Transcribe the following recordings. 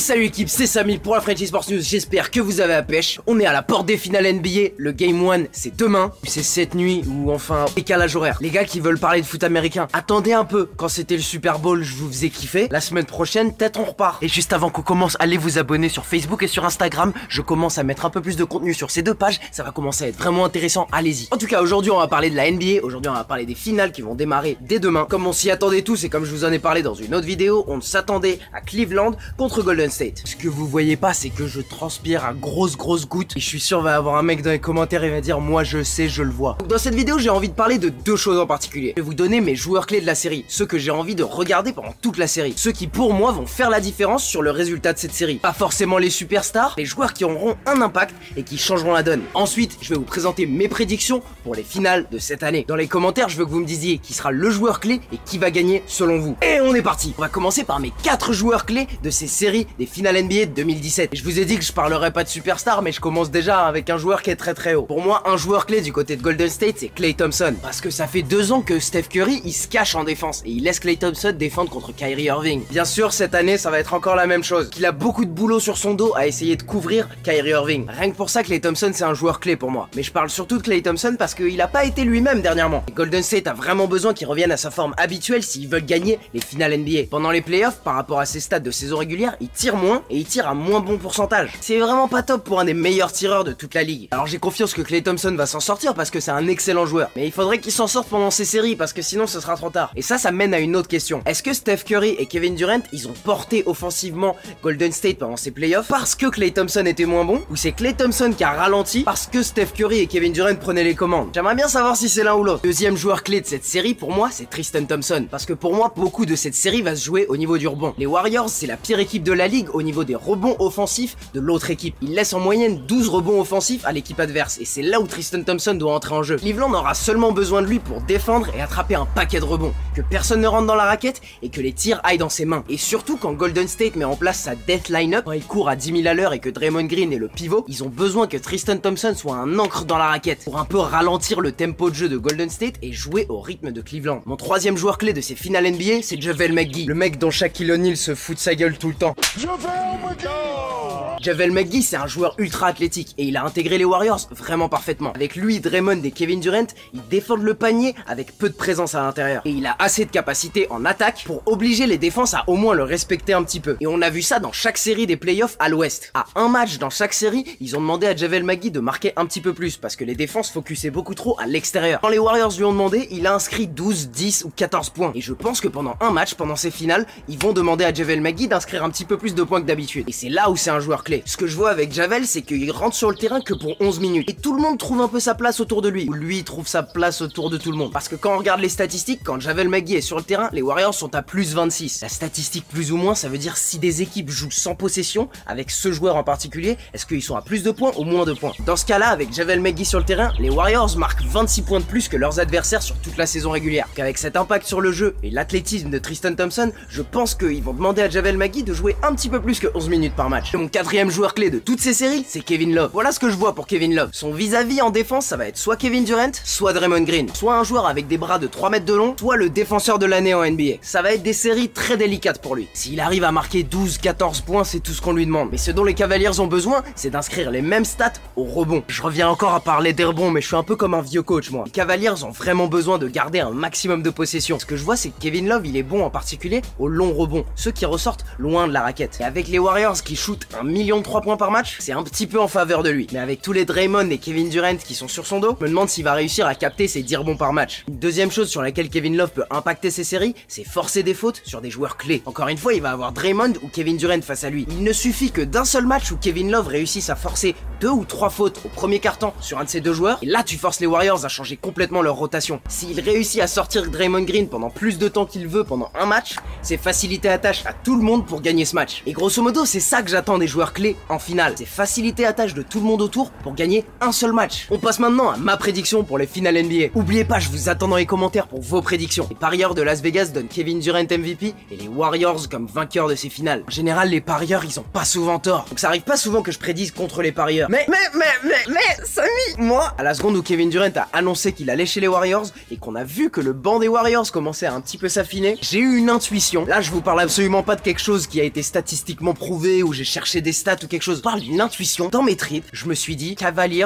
Salut équipe, c'est Samy pour la French Sports News, j'espère que vous avez la pêche. On est à la porte des finales NBA, le Game 1 c'est demain, c'est cette nuit ou enfin décalage horaire. Les gars qui veulent parler de foot américain, attendez un peu, quand c'était le Super Bowl je vous faisais kiffer. La semaine prochaine peut-être on repart. Et juste avant qu'on commence, allez vous abonner sur Facebook et sur Instagram, je commence à mettre un peu plus de contenu sur ces deux pages, ça va commencer à être vraiment intéressant, allez-y. En tout cas aujourd'hui on va parler de la NBA, aujourd'hui on va parler des finales qui vont démarrer dès demain. Comme on s'y attendait tous et comme je vous en ai parlé dans une autre vidéo, on s'attendait à Cleveland contre Golden State. Ce que vous voyez pas, c'est que je transpire à grosses gouttes et je suis sûr va y avoir un mec dans les commentaires et va dire moi je sais, je le vois. Donc dans cette vidéo j'ai envie de parler de deux choses en particulier. Je vais vous donner mes joueurs clés de la série, ceux que j'ai envie de regarder pendant toute la série, ceux qui pour moi vont faire la différence sur le résultat de cette série. Pas forcément les superstars, les joueurs qui auront un impact et qui changeront la donne. Ensuite je vais vous présenter mes prédictions pour les finales de cette année. Dans les commentaires je veux que vous me disiez qui sera le joueur clé et qui va gagner selon vous. Et on est parti. On va commencer par mes 4 joueurs clés de ces séries des finales NBA de 2017. Et je vous ai dit que je parlerai pas de superstar, mais je commence déjà avec un joueur qui est très haut. Pour moi, un joueur clé du côté de Golden State, c'est Klay Thompson. Parce que ça fait 2 ans que Steph Curry, il se cache en défense et il laisse Klay Thompson défendre contre Kyrie Irving. Bien sûr, cette année, ça va être encore la même chose. Qu'il a beaucoup de boulot sur son dos à essayer de couvrir Kyrie Irving. Rien que pour ça, Klay Thompson, c'est un joueur clé pour moi. Mais je parle surtout de Klay Thompson parce qu'il a pas été lui-même dernièrement. Et Golden State a vraiment besoin qu'il revienne à sa forme habituelle s'ils veulent gagner les finales NBA. Pendant les playoffs, par rapport à ses stats de saison régulière, il tire moins et il tire à moins bon pourcentage. C'est vraiment pas top pour un des meilleurs tireurs de toute la ligue. Alors j'ai confiance que Klay Thompson va s'en sortir parce que c'est un excellent joueur. Mais il faudrait qu'il s'en sorte pendant ces séries parce que sinon ce sera trop tard. Et ça mène à une autre question. Est-ce que Steph Curry et Kevin Durant, ils ont porté offensivement Golden State pendant ces playoffs parce que Klay Thompson était moins bon? Ou c'est Klay Thompson qui a ralenti parce que Steph Curry et Kevin Durant prenaient les commandes? J'aimerais bien savoir si c'est l'un ou l'autre. Deuxième joueur clé de cette série pour moi, c'est Tristan Thompson. Parce que pour moi, beaucoup de cette série va se jouer au niveau du rebond. Les Warriors, c'est la pire équipe de la ligue au niveau des rebonds offensifs de l'autre équipe. Ils laissent en moyenne 12 rebonds offensifs à l'équipe adverse et c'est là où Tristan Thompson doit entrer en jeu. Cleveland aura seulement besoin de lui pour défendre et attraper un paquet de rebonds, que personne ne rentre dans la raquette et que les tirs aillent dans ses mains. Et surtout quand Golden State met en place sa death line-up, quand il court à 10 000 à l'heure et que Draymond Green est le pivot, ils ont besoin que Tristan Thompson soit un encre dans la raquette pour un peu ralentir le tempo de jeu de Golden State et jouer au rythme de Cleveland. Mon troisième joueur clé de ces finales NBA, c'est JaVale McGee, le mec dont Shaquille O'Neal se fout de sa gueule tout le temps. JaVale McGee, c'est un joueur ultra athlétique et il a intégré les Warriors vraiment parfaitement. Avec lui, Draymond et Kevin Durant, ils défendent le panier avec peu de présence à l'intérieur. Et il a assez de capacité en attaque pour obliger les défenses à au moins le respecter un petit peu. Et on a vu ça dans chaque série des playoffs à l'ouest. À un match dans chaque série, ils ont demandé à JaVale McGee de marquer un petit peu plus parce que les défenses focusaient beaucoup trop à l'extérieur. Quand les Warriors lui ont demandé, il a inscrit 12, 10 ou 14 points. Et je pense que pendant un match, pendant ces finales, ils vont demander à JaVale McGee d'inscrire un petit peu plus de points que d'habitude. Et c'est là où c'est un joueur clé. Ce que je vois avec JaVale, c'est qu'il rentre sur le terrain que pour 11 minutes. Et tout le monde trouve un peu sa place autour de lui. Ou lui trouve sa place autour de tout le monde. Parce que quand on regarde les statistiques, quand JaVale McGee est sur le terrain, les Warriors sont à plus 26. La statistique plus ou moins, ça veut dire si des équipes jouent sans possession, avec ce joueur en particulier, est-ce qu'ils sont à plus de points ou moins de points? Dans ce cas-là, avec JaVale McGee sur le terrain, les Warriors marquent 26 points de plus que leurs adversaires sur toute la saison régulière. Qu'avec cet impact sur le jeu et l'athlétisme de Tristan Thompson, je pense qu'ils vont demander à JaVale McGee de jouer un petit peu plus que 11 minutes par match. Et mon quatrième joueur clé de toutes ces séries, c'est Kevin Love. Voilà ce que je vois pour Kevin Love. Son vis-à-vis en défense, ça va être soit Kevin Durant, soit Draymond Green. Soit un joueur avec des bras de 3 mètres de long, soit le défenseur de l'année en NBA. Ça va être des séries très délicates pour lui. S'il arrive à marquer 12, 14 points, c'est tout ce qu'on lui demande. Mais ce dont les Cavaliers ont besoin, c'est d'inscrire les mêmes stats au rebond. Je reviens encore à parler des rebonds, mais je suis un peu comme un vieux coach, moi. Les Cavaliers ont vraiment besoin de garder un maximum de possession. Ce que je vois, c'est que Kevin Love, il est bon en particulier au long rebond, ceux qui ressortent loin de la raquette. Et avec les Warriors qui shootent 1 million de 3 points par match, c'est un petit peu en faveur de lui. Mais avec tous les Draymond et Kevin Durant qui sont sur son dos, je me demande s'il va réussir à capter ses 10 rebonds par match. Une deuxième chose sur laquelle Kevin Love peut impacter ses séries, c'est forcer des fautes sur des joueurs clés. Encore une fois, il va avoir Draymond ou Kevin Durant face à lui. Il ne suffit que d'un seul match où Kevin Love réussisse à forcer 2 ou 3 fautes au premier quart-temps sur un de ces deux joueurs, et là tu forces les Warriors à changer complètement leur rotation. S'il réussit à sortir Draymond Green pendant plus de temps qu'il veut pendant un match, c'est faciliter la tâche à tout le monde pour gagner ce match. Et grosso modo, c'est ça que j'attends des joueurs clé en finale. C'est faciliter la tâche de tout le monde autour pour gagner un seul match. On passe maintenant à ma prédiction pour les finales NBA. Oubliez pas, je vous attends dans les commentaires pour vos prédictions. Les parieurs de Las Vegas donnent Kevin Durant MVP et les Warriors comme vainqueurs de ces finales. En général, les parieurs, ils ont pas souvent tort. Donc ça arrive pas souvent que je prédise contre les parieurs. Mais, Samy, moi, à la seconde où Kevin Durant a annoncé qu'il allait chez les Warriors et qu'on a vu que le banc des Warriors commençait à un petit peu s'affiner, j'ai eu une intuition. Là, je vous parle absolument pas de quelque chose qui a été statistiquement prouvé ou j'ai cherché des stats ou quelque chose. Je parle d'une intuition. Dans mes tripes, je me suis dit Cavaliers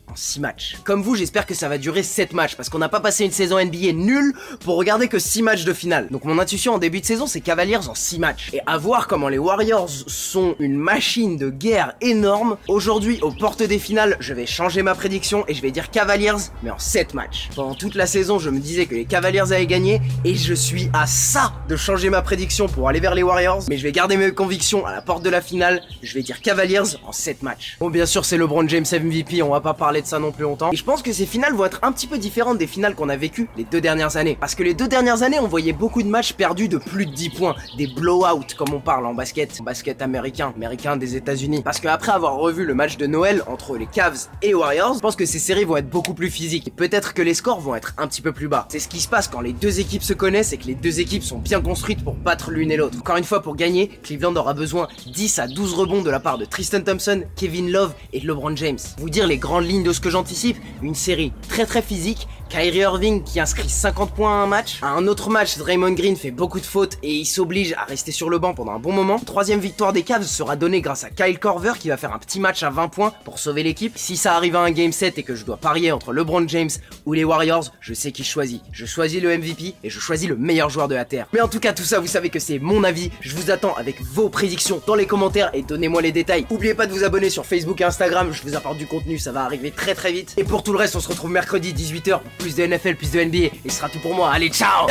en 6 matchs. Comme vous, j'espère que ça va durer 7 matchs parce qu'on n'a pas passé une saison NBA nulle pour regarder que 6 matchs de finale. Donc mon intuition en début de saison, c'est Cavaliers en 6 matchs. Et à voir comment les Warriors sont une machine de guerre énorme. Aujourd'hui, aux portes des finales, je vais changer ma prédiction et je vais dire Cavaliers, mais en 7 matchs. Pendant toute la saison, je me disais que les Cavaliers allaient gagner et je suis à ça de changer ma prédiction pour aller vers les Warriors. Mais je vais garder mes convictions à la porte de la finale. Je vais dire Cavaliers en 7 matchs. Bon, bien sûr, c'est LeBron James MVP, on va pas parler de ça non plus longtemps. Et je pense que ces finales vont être un petit peu différentes des finales qu'on a vécues les 2 dernières années. Parce que les 2 dernières années, on voyait beaucoup de matchs perdus de plus de 10 points. Des blowouts, comme on parle en basket américain des États-Unis. Parce qu'après avoir revu le match de Noël entre les Cavs et Warriors, je pense que ces séries vont être beaucoup plus physiques. Et peut-être que les scores vont être un petit peu plus bas. C'est ce qui se passe quand les 2 équipes se connaissent et que les 2 équipes sont bien construites pour battre l'une et l'autre. Encore une fois, pour gagner, Cleveland aura besoin 10 à 12 rebonds de la part de Tristan Thompson, Kevin Love et de LeBron James. Vous dire les grandes lignes de ce que j'anticipe, une série très physique. Kyrie Irving qui inscrit 50 points à un match. À un autre match, Draymond Green fait beaucoup de fautes et il s'oblige à rester sur le banc pendant un bon moment. 3e victoire des Cavs sera donnée grâce à Kyle Korver qui va faire un petit match à 20 points pour sauver l'équipe. Si ça arrive à un game 7 et que je dois parier entre LeBron James ou les Warriors, je sais qui je choisis. Je choisis le MVP et je choisis le meilleur joueur de la Terre. Mais en tout cas, tout ça, vous savez que c'est mon avis. Je vous attends avec vos prédictions dans les commentaires et donnez-moi les détails. N'oubliez pas de vous abonner sur Facebook et Instagram, je vous apporte du contenu, ça va arriver très vite. Et pour tout le reste, on se retrouve mercredi 18h pour plus de NFL, plus de NBA. Et ce sera tout pour moi. Allez, ciao!